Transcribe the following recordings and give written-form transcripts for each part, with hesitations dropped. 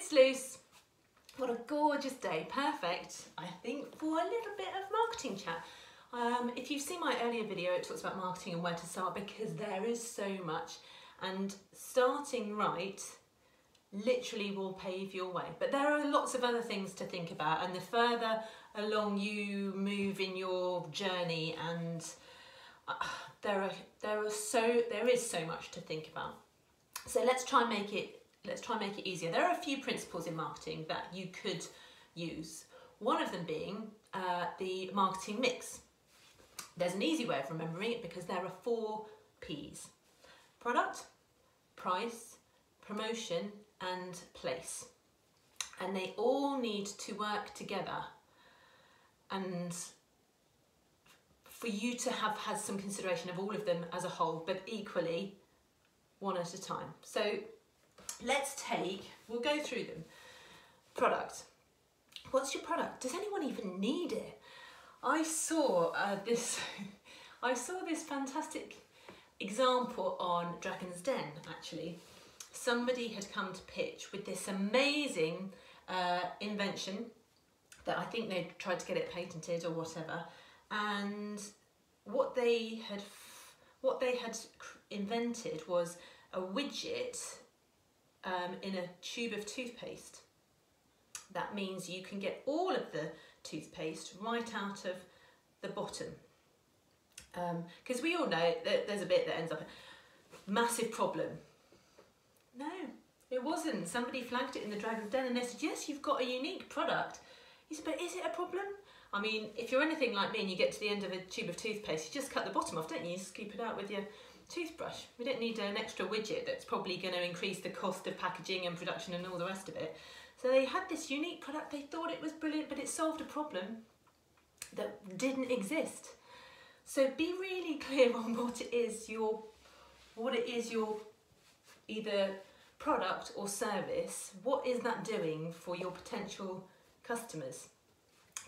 It's loose. What a gorgeous day. Perfect, I think, for a little bit of marketing chat. If you've seen my earlier video, it talks about marketing and where to start, because there is so much, and starting right literally will pave your way. But there are lots of other things to think about, and the further along you move in your journey, and there is so much to think about. So let's try and make it easier. There are a few principles in marketing that you could use. One of them being the marketing mix. There's an easy way of remembering it because there are 4 P's: product, price, promotion, and place. And they all need to work together, and for you to have had some consideration of all of them as a whole, but equally one at a time. So we'll go through them. Product. What's your product? Does anyone even need it? I saw this fantastic example on Dragon's Den, actually. Somebody had come to pitch with this amazing invention that I think they tried to get it patented or whatever, and what they had invented was a widget in a tube of toothpaste. That means you can get all of the toothpaste right out of the bottom. Because we all know that there's a bit that ends up a massive problem. No, it wasn't. Somebody flagged it in the Dragon's Den and they said, yes, you've got a unique product. He said, but is it a problem? I mean, if you're anything like me and you get to the end of a tube of toothpaste, you just cut the bottom off, don't you? You scoop it out with your toothbrush. We don't need an extra widget that's probably going to increase the cost of packaging and production and all the rest of it. So they had this unique product, they thought it was brilliant, but it solved a problem that didn't exist. So be really clear on what it is your either product or service. What is that doing for your potential customers?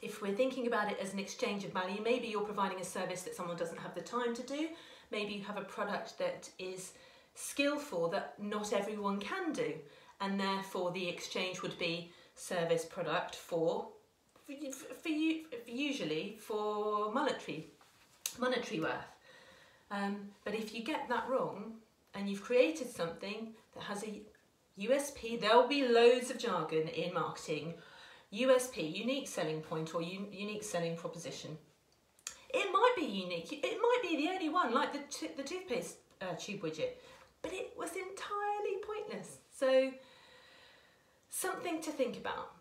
If we're thinking about it as an exchange of value, maybe you're providing a service that someone doesn't have the time to do. Maybe you have a product that is skillful that not everyone can do, and therefore the exchange would be service product for you, usually for monetary worth. But if you get that wrong and you've created something that has a USP, there'll be loads of jargon in marketing. USP, unique selling point or unique selling proposition. It might be unique, it might be the only one, like the toothpaste tube widget, but it was entirely pointless. So something to think about.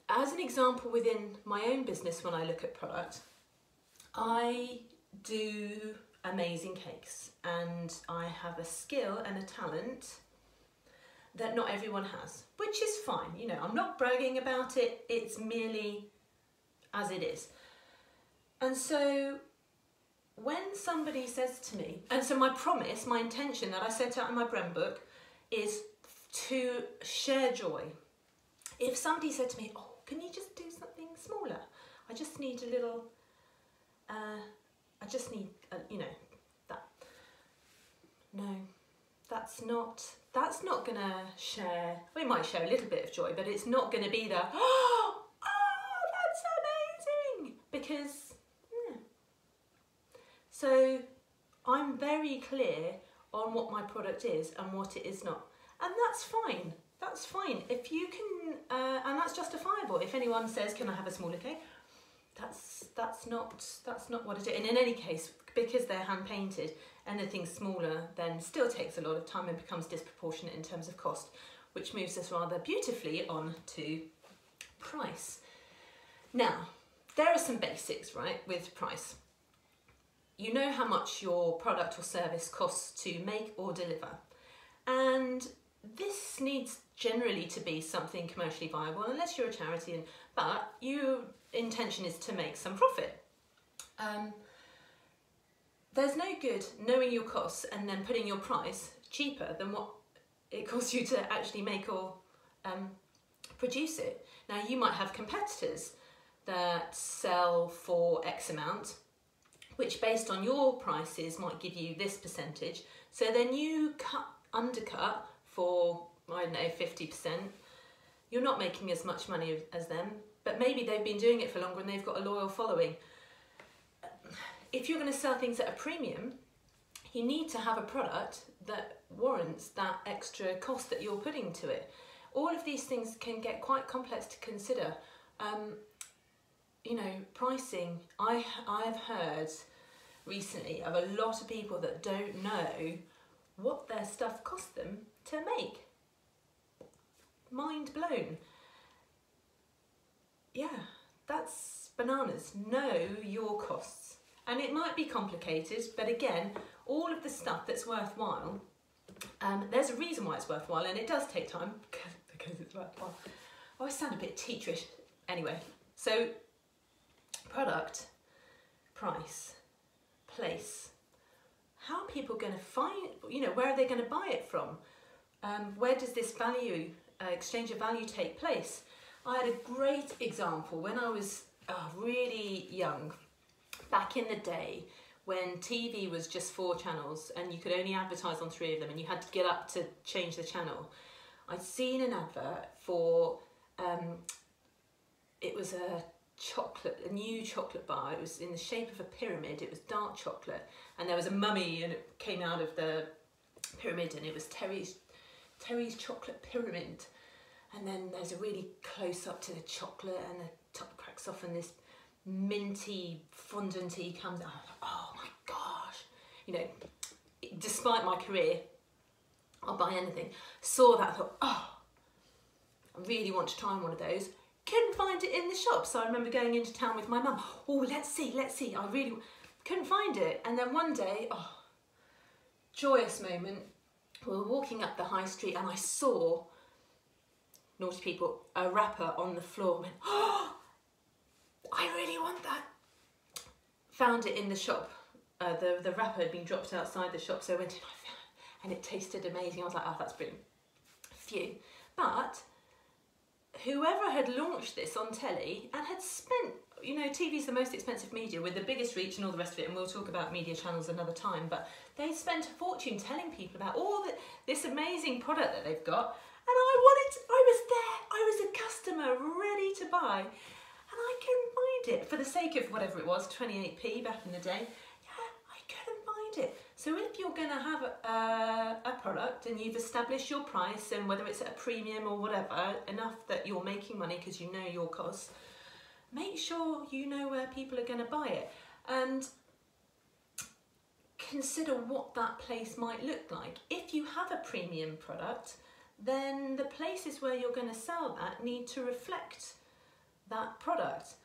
As an example within my own business, when I look at product, I do amazing cakes, and I have a skill and a talent that not everyone has, which is fine. You know, I'm not bragging about it, it's merely as it is. And so when somebody says to me, and so my promise, my intention that I set out in my brand book is to share joy. If somebody said to me, oh, can you just do something smaller? I just need a little, you know, that. No, that's not gonna share, we might share a little bit of joy, but it's not gonna be the, oh, that's amazing, because, yeah. So I'm very clear on what my product is and what it is not. And that's fine, that's fine. If you can, and that's justifiable. If anyone says, can I have a smaller cake? That's not what I do. And in any case, because they're hand painted, anything smaller then still takes a lot of time and becomes disproportionate in terms of cost, which moves us rather beautifully on to price. Now, there are some basics, right, with price. You know how much your product or service costs to make or deliver. And this needs generally to be something commercially viable, unless you're a charity, but your intention is to make some profit. There's no good knowing your costs and then putting your price cheaper than what it costs you to actually make or produce it. Now, you might have competitors that sell for X amount, which based on your prices might give you this percentage. So then you undercut for I don't know, 50%, you're not making as much money as them, but maybe they've been doing it for longer and they've got a loyal following. If you're going to sell things at a premium, you need to have a product that warrants that extra cost that you're putting to it. All of these things can get quite complex to consider. You know, pricing, I have heard recently of a lot of people that don't know what their stuff cost them to make. Mind blown. Yeah, that's bananas. Know your costs. And it might be complicated, but again, all of the stuff that's worthwhile, there's a reason why it's worthwhile, and it does take time because it's worthwhile. Oh, I sound a bit teacherish. Anyway, so product, price, place. How are people going to find, you know, where are they going to buy it from? Where does this value, exchange of value take place? I had a great example when I was really young, back in the day when TV was just 4 channels and you could only advertise on 3 of them and you had to get up to change the channel. I'd seen an advert for, it was a new chocolate bar. It was in the shape of a pyramid. It was dark chocolate and there was a mummy and it came out of the pyramid and it was Terry's chocolate pyramid. And then there's a really close up to the chocolate and the top cracks off and this minty fondanty comes out. Oh my gosh. You know, despite my career, I'll buy anything. Saw that, thought, oh, I really want to try one of those. Couldn't find it in the shop. So I remember going into town with my mum. Oh, let's see. I really couldn't find it. And then one day, oh, joyous moment. We were walking up the high street and I saw, naughty people, a wrapper on the floor. Went, oh, I really want that. Found it in the shop. The wrapper had been dropped outside the shop, so I went in, I found it, and it tasted amazing. I was like, oh, that's brilliant. Phew. But whoever had launched this on telly and had spent, you know, TV's the most expensive media with the biggest reach and all the rest of it, and we'll talk about media channels another time, but they spent a fortune telling people about all this amazing product that they've got, and I was there, I was a customer ready to buy, and I couldn't find it for the sake of whatever it was, 28p back in the day. Yeah, I couldn't find it. So if you're going to have a product and you've established your price, and whether it's at a premium or whatever, enough that you're making money because you know your costs, make sure you know where people are going to buy it and consider what that place might look like. If you have a premium product, then the places where you're going to sell that need to reflect that product.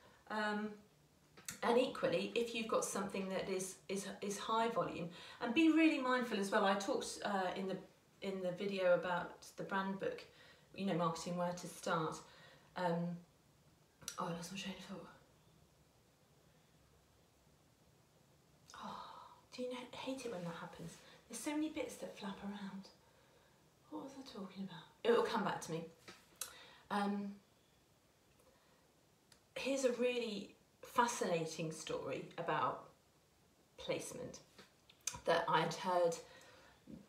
And equally, if you've got something that is high volume, and be really mindful as well. I talked in the video about the brand book, you know, marketing where to start. Oh, I lost my train of thought. Oh, do you hate it when that happens? There's so many bits that flap around. What was I talking about? It will come back to me. Here's a really fascinating story about placement that I'd heard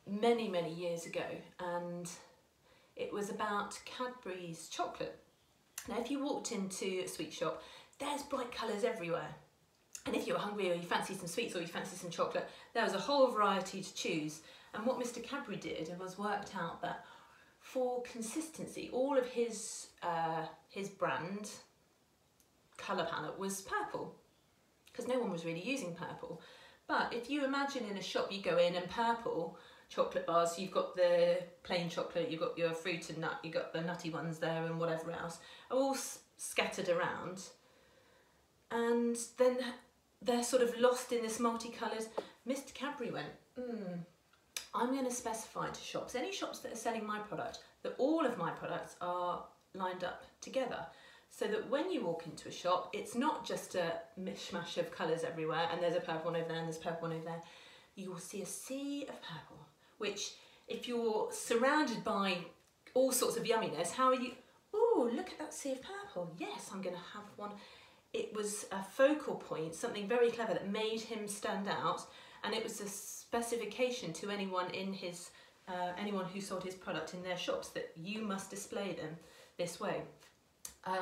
many, many years ago, and it was about Cadbury's chocolate. Now, if you walked into a sweet shop, there's bright colours everywhere. And if you were hungry or you fancy some sweets or you fancy some chocolate, there was a whole variety to choose. And what Mr. Cadbury did was worked out that for consistency, all of his brand colour palette was purple, because no one was really using purple. But if you imagine in a shop, you go in and purple chocolate bars, you've got the plain chocolate, you've got your fruit and nut, you've got the nutty ones there and whatever else, are all scattered around. And then they're sort of lost in this multicolours. Mr. Cadbury went, I'm going to specify to shops, any shops that are selling my product, that all of my products are lined up together. So that when you walk into a shop, it's not just a mishmash of colours everywhere and there's a purple one over there and there's a purple one over there. You will see a sea of purple, which if you're surrounded by all sorts of yumminess, how are you? Oh, look at that sea of purple. Yes, I'm going to have one. It was a focal point, something very clever that made him stand out, and it was a specification to anyone in his anyone who sold his product in their shops, that you must display them this way. Who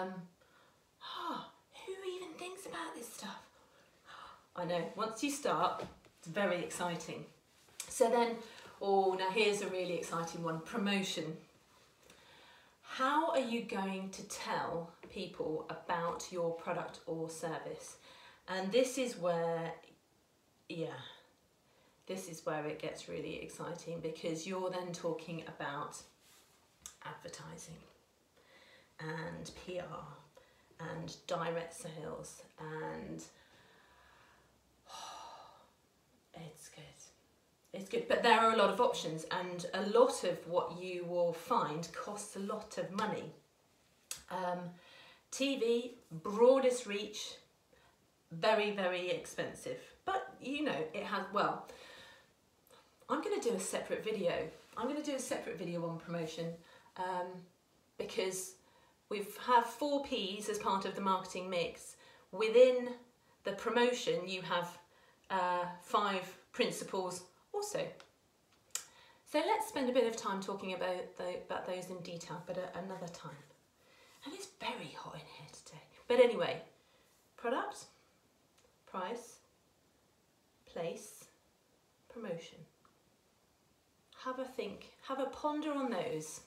even thinks about this stuff? I know, once you start, it's very exciting. So then, now here's a really exciting one, promotion. How are you going to tell people about your product or service? And this is where, this is where it gets really exciting, because you're then talking about advertising and PR and direct sales, and it's good, but there are a lot of options, and a lot of what you will find costs a lot of money. TV, broadest reach, very, very expensive, but you know, it has, well, I'm going to do a separate video. I'm going to do a separate video on promotion, because we have 4 Ps as part of the marketing mix. Within the promotion, you have 5 principles also. So let's spend a bit of time talking about those in detail, but at another time. And it's very hot in here today. But anyway, product, price, place, promotion. Have a think, have a ponder on those.